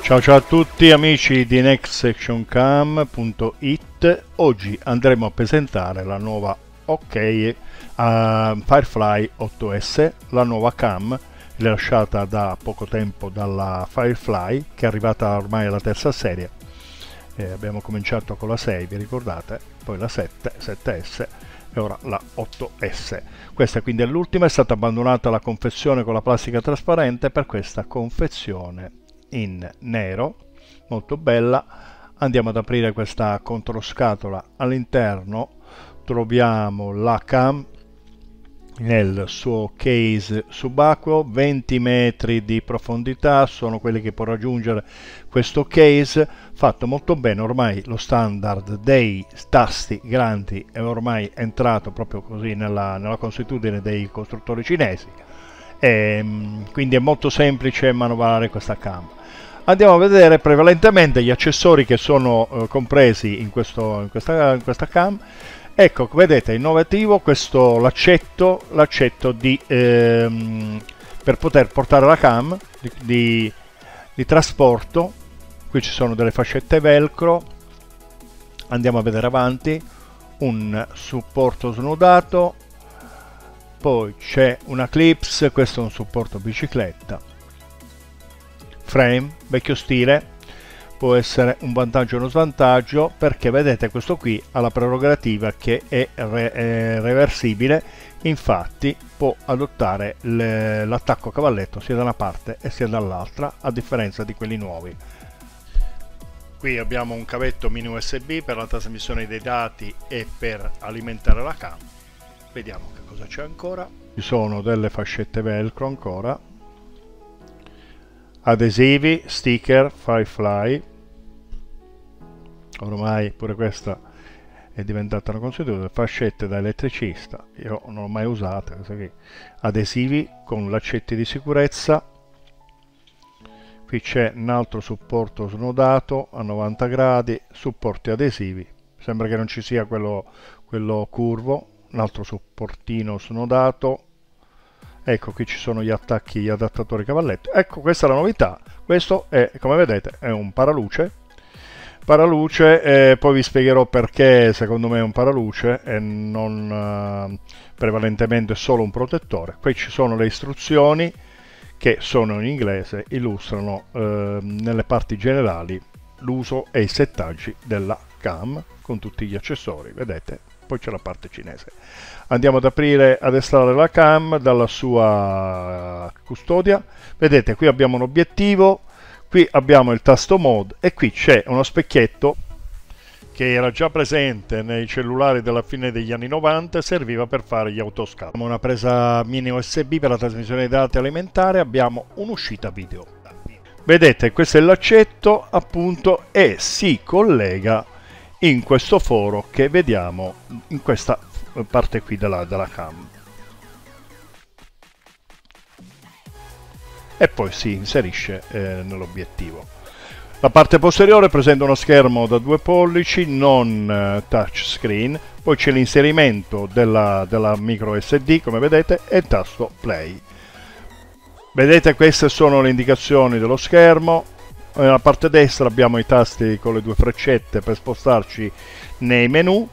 Ciao a tutti amici di nextactioncam.it. Oggi andremo a presentare la nuova Firefly 8S, la nuova cam rilasciata da poco tempo dalla Firefly, che è arrivata ormai alla terza serie. Abbiamo cominciato con la 6, vi ricordate? Poi la 7, 7S e ora la 8S. Questa quindi è l'ultima, è stata abbandonata la confezione con la plastica trasparente per questa confezione in nero, molto bella. Andiamo ad aprire questa controscatola. All'interno troviamo la cam nel suo case subacqueo, 20 metri di profondità sono quelli che può raggiungere questo case, fatto molto bene. Ormai lo standard dei tasti grandi è ormai entrato proprio così nella consuetudine dei costruttori cinesi, e quindi è molto semplice manovrare questa cam. Andiamo a vedere prevalentemente gli accessori che sono compresi in questa cam. Ecco, vedete, innovativo questo l'accetto per poter portare la cam di trasporto. Qui ci sono delle fascette velcro. Andiamo a vedere avanti, un supporto snodato, poi c'è una clips, questo è un supporto bicicletta, frame vecchio stile. Può essere un vantaggio o uno svantaggio, perché vedete questo qui ha la prerogativa che è reversibile, infatti può adottare l'attacco a cavalletto sia da una parte e sia dall'altra, a differenza di quelli nuovi. Qui abbiamo un cavetto mini USB per la trasmissione dei dati e per alimentare la cam. Vediamo che cosa c'è ancora. Ci sono delle fascette velcro ancora, adesivi, sticker, Firefly. Ormai pure questa è diventata una consuetudine. Fascette da elettricista, io non l'ho mai usata. Adesivi con laccetti di sicurezza. Qui c'è un altro supporto snodato a 90 gradi, supporti adesivi, sembra che non ci sia quello curvo. Un altro supportino snodato. Ecco, qui ci sono gli attacchi, gli adattatori cavalletto. Ecco, questa è la novità. Questo è, come vedete, è un paraluce. Poi vi spiegherò perché secondo me è un paraluce e non prevalentemente solo un protettore. Qui ci sono le istruzioni che sono in inglese, illustrano nelle parti generali l'uso e i settaggi della cam con tutti gli accessori, vedete. Poi c'è la parte cinese. Andiamo ad aprire, ad estrarre la cam dalla sua custodia. Vedete, qui abbiamo un obiettivo, qui abbiamo il tasto mode e qui c'è uno specchietto che era già presente nei cellulari della fine degli anni 90 e serviva per fare gli autoscatti. Abbiamo una presa mini USB per la trasmissione dei dati alimentare, abbiamo un'uscita video. Vedete, questo è l'accetto appunto e si collega in questo foro che vediamo in questa parte qui della cam, e poi si inserisce nell'obiettivo. La parte posteriore presenta uno schermo da 2 pollici non touchscreen, poi c'è l'inserimento della micro SD, come vedete, e il tasto play. Vedete, queste sono le indicazioni dello schermo. Nella parte destra abbiamo i tasti con le 2 freccette per spostarci nei menu.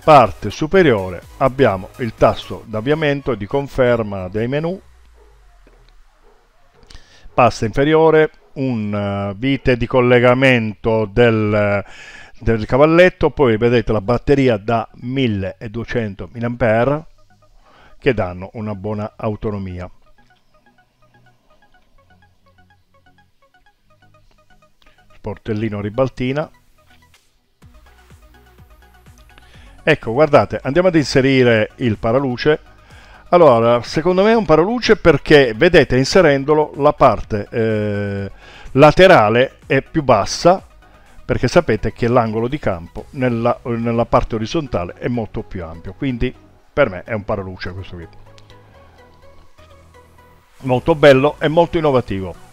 Parte superiore abbiamo il tasto d'avviamento e di conferma dei menu. Pasta inferiore, un vite di collegamento del cavalletto, poi vedete la batteria da 1200 mAh che danno una buona autonomia. Sportellino ribaltina. Ecco, guardate, andiamo ad inserire il paraluce. Allora, secondo me è un paraluce perché, vedete, inserendolo la parte laterale è più bassa, perché sapete che l'angolo di campo nella parte orizzontale è molto più ampio, quindi per me è un paraluce questo qui. Molto bello e molto innovativo.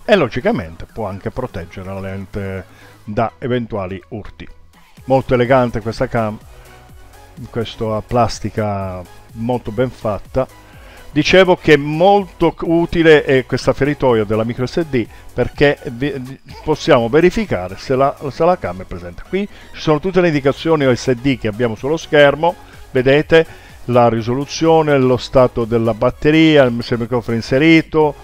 E logicamente può anche proteggere la lente da eventuali urti. Molto elegante questa cam, questa plastica molto ben fatta, Dicevo che è molto utile è questa feritoia della micro SD, perché possiamo verificare se la cam è presente. Qui ci sono tutte le indicazioni OSD che abbiamo sullo schermo, vedete la risoluzione, lo stato della batteria, se il microfono è inserito,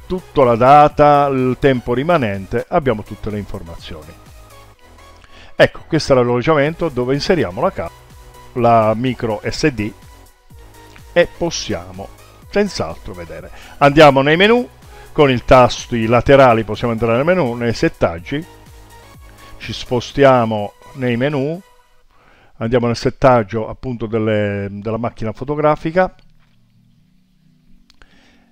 tutta la data, il tempo rimanente, abbiamo tutte le informazioni. Ecco, questo è l'alloggiamento dove inseriamo la micro SD e possiamo senz'altro vedere. Andiamo nei menu, con i tasti laterali possiamo entrare nel menu, nei settaggi, ci spostiamo nei menu, andiamo nel settaggio appunto della macchina fotografica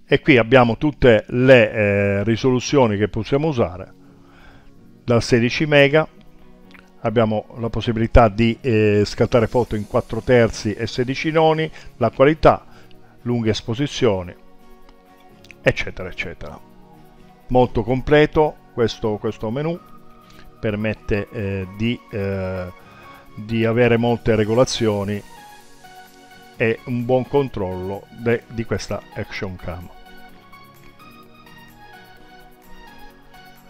e qui abbiamo tutte le risoluzioni che possiamo usare, dal 16 mega abbiamo la possibilità di scattare foto in 4 terzi e 16 noni, la qualità, lunghe esposizioni, eccetera eccetera. Molto completo questo menu, permette di avere molte regolazioni e un buon controllo di questa action cam.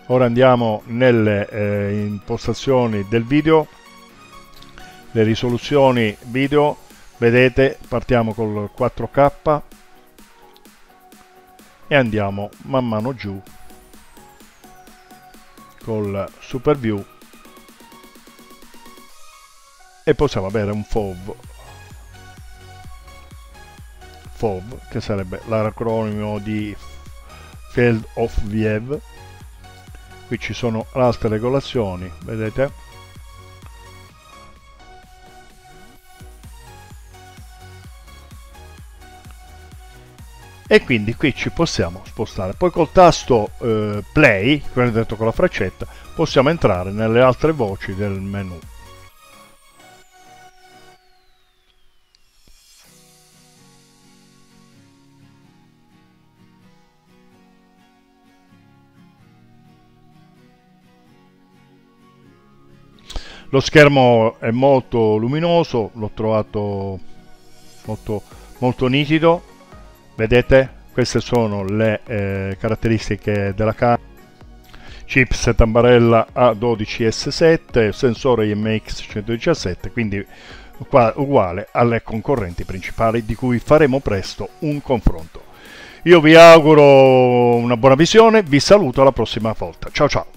Ora andiamo nelle impostazioni del video, le risoluzioni video, vedete partiamo col 4K e andiamo man mano giù col Super View e possiamo avere un FOV che sarebbe l'acronimo di Field of View. Qui ci sono altre regolazioni, vedete? E quindi qui ci possiamo spostare. Poi col tasto play, come detto con la freccetta, possiamo entrare nelle altre voci del menu. Lo schermo è molto luminoso, l'ho trovato molto nitido, vedete? Queste sono le caratteristiche della camera. Chipset Ambarella A12S7, sensore IMX117, quindi uguale alle concorrenti principali di cui faremo presto un confronto. Io vi auguro una buona visione, vi saluto alla prossima volta. Ciao ciao!